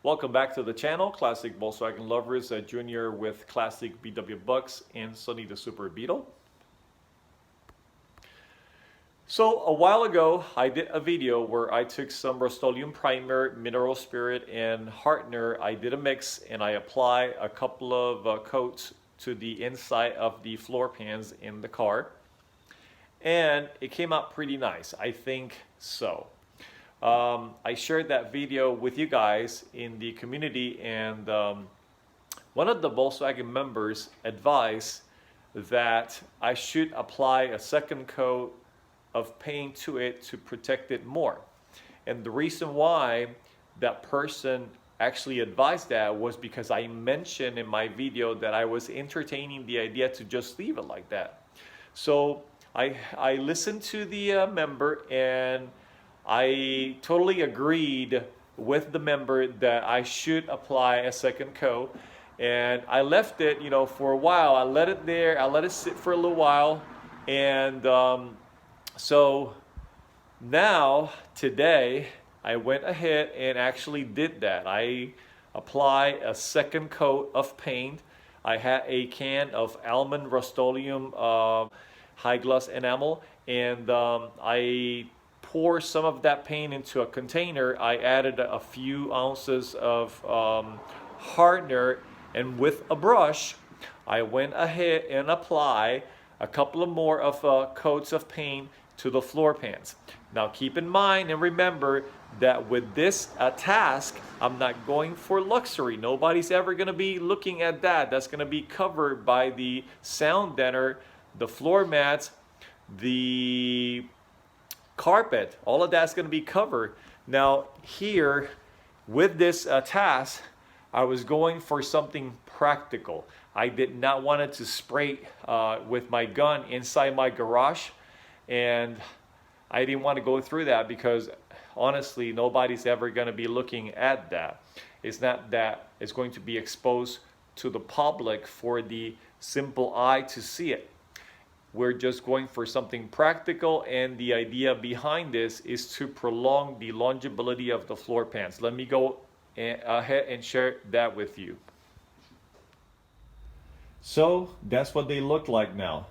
Welcome back to the channel, Classic Volkswagen Lovers, Junior with Classic BW Bucks and Sonny the Super Beetle. So a while ago, I did a video where I took some Rust-oleum primer, mineral spirit, and hardener. I did a mix and I apply a couple of coats to the inside of the floor pans in the car. And it came out pretty nice, I think so. I shared that video with you guys in the community, and one of the Volkswagen members advised that I should apply a second coat of paint to it to protect it more. And the reason why that person actually advised that was because I mentioned in my video that I was entertaining the idea to just leave it like that. So I listened to the member, and I totally agreed with the member that I should apply a second coat, and I left it, for a while. I let it there. I let it sit for a little while, and so now today I went ahead and actually did that. I applied a second coat of paint. I had a can of almond Rust-oleum high gloss enamel, and I pour some of that paint into a container. I added a few ounces of hardener, and with a brush I went ahead and apply a couple of more of coats of paint to the floor pans. Now keep in mind and remember that with this task, I'm not going for luxury. Nobody's ever going to be looking at that. That's going to be covered by the sound deadener, the floor mats, the carpet. All of that's going to be covered. Now here with this task, I was going for something practical. I did not want it to spray with my gun inside my garage, and I didn't want to go through that because honestly nobody's ever going to be looking at that. It's not that it's going to be exposed to the public for the simple eye to see it. We're just going for something practical, and the idea behind this is to prolong the longevity of the floor pans. Let me go ahead and share that with you. So that's what they look like now.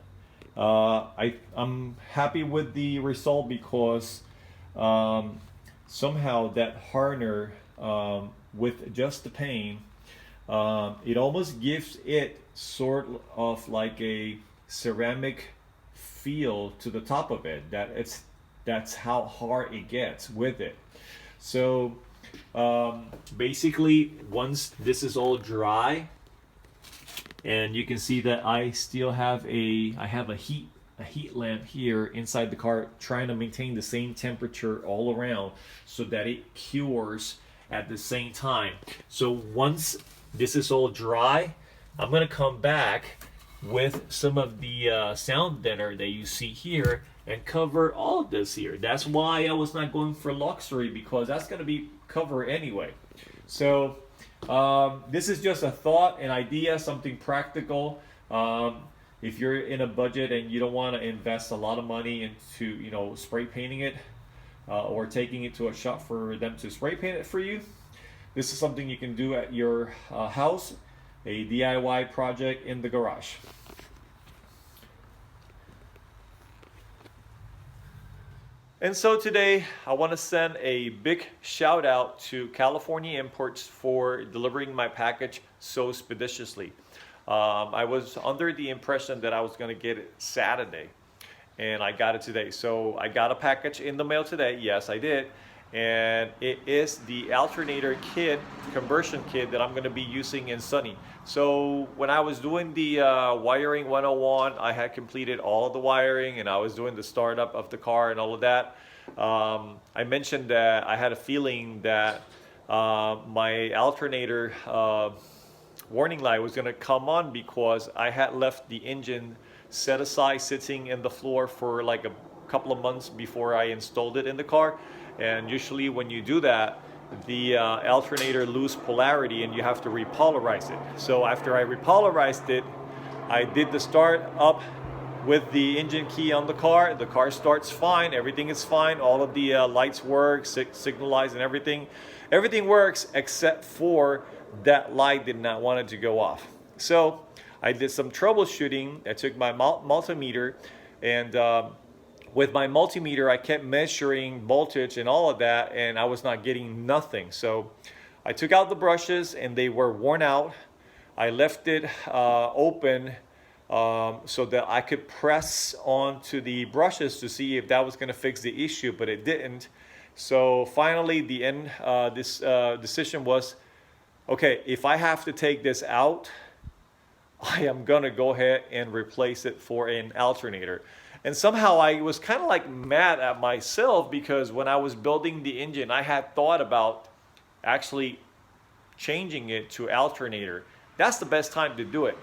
I'm happy with the result because somehow that hardener with just the paint, it almost gives it sort of like a ceramic feel to the top of it. That's how hard it gets with it. So basically once this is all dry, and you can see that I still have a heat lamp here inside the car, trying to maintain the same temperature all around so that it cures at the same time. So once this is all dry, I'm gonna come back with some of the sound deadener that you see here and cover all of this here. That's why I was not going for luxury, because that's going to be covered anyway. So this is just a thought, an idea, something practical. If you're in a budget and you don't want to invest a lot of money into spray painting it or taking it to a shop for them to spray paint it for you, this is something you can do at your house. A DIY project in the garage. And so today I want to send a big shout out to California Imports for delivering my package so expeditiously. I was under the impression that I was going to get it Saturday, and I got it today. So I got a package in the mail today. Yes, I did. And it is the alternator kit, conversion kit, that I'm going to be using in Sonny. So when I was doing the wiring 101, I had completed all of the wiring, and I was doing the startup of the car and all of that. I mentioned that I had a feeling that my alternator warning light was going to come on because I had left the engine set aside sitting in the floor for like a couple of months before I installed it in the car. And usually when you do that, the alternator loses polarity and you have to repolarize it. So after I repolarized it, I did the start up with the engine key on the car. The car starts fine, everything is fine, all of the lights work, signal lights and everything. everything works except for that light did not want it to go off. So I did some troubleshooting. I took my multimeter, and with my multimeter I kept measuring voltage and all of that, and I was not getting nothing. So I took out the brushes and they were worn out. I left it open so that I could press onto the brushes to see if that was going to fix the issue, but it didn't. So finally the end this decision was, okay, if I have to take this out, I am gonna go ahead and replace it for an alternator. And somehow I was kind of like mad at myself, because when I was building the engine I had thought about actually changing it to alternator. That's the best time to do it,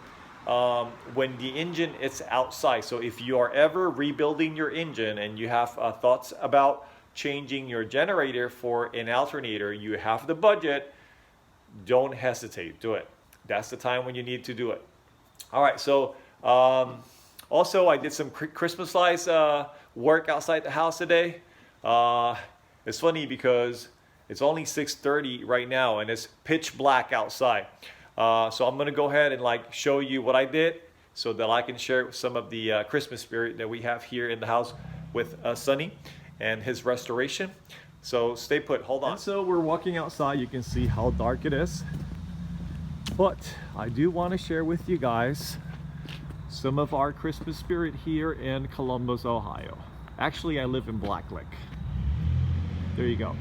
when the engine is outside. So if you are ever rebuilding your engine and you have thoughts about changing your generator for an alternator, you have the budget, don't hesitate, do it. That's the time when you need to do it. All right, so also I did some Christmas lights work outside the house today. It's funny because it's only 6:30 right now and it's pitch black outside. So I'm gonna go ahead and like show you what I did so that I can share some of the Christmas spirit that we have here in the house with Sonny and his restoration. So stay put, hold on. And so we're walking outside, you can see how dark it is. But I do want to share with you guys some of our Christmas spirit here in Columbus, Ohio. Actually, I live in Blacklick. There you go.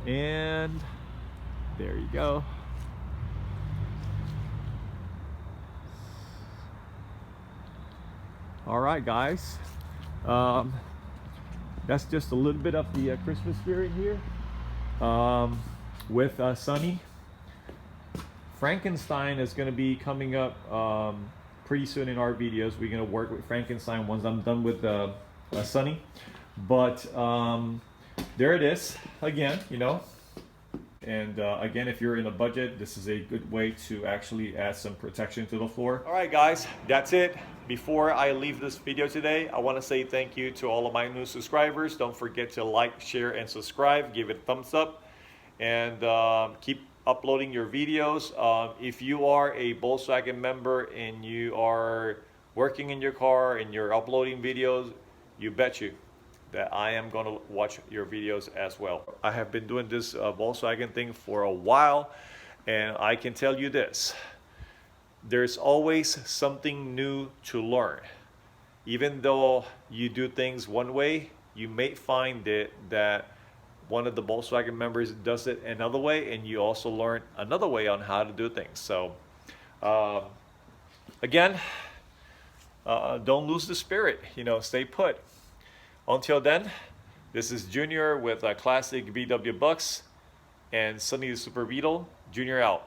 And there you go. All right, guys. That's just a little bit of the Christmas spirit here with Sonny. Frankenstein is going to be coming up pretty soon in our videos. We're going to work with Frankenstein once I'm done with Sonny. But there it is again, you know. And again, if you're in a budget, this is a good way to actually add some protection to the floor. All right, guys, that's it. Before I leave this video today, I want to say thank you to all of my new subscribers. Don't forget to like, share, and subscribe. Give it a thumbs up, and keep uploading your videos. If you are a Volkswagen member and you are working in your car and you're uploading videos, you bet you that I am going to watch your videos as well. I have been doing this Volkswagen thing for a while, and I can tell you this: there's always something new to learn. Even though you do things one way, you may find it that one of the Volkswagen members does it another way, and you also learn another way on how to do things. So again, don't lose the spirit, you know, stay put. Until then, this is Junior with Classic VW Bucks and Sonny the Super Beetle. Junior out.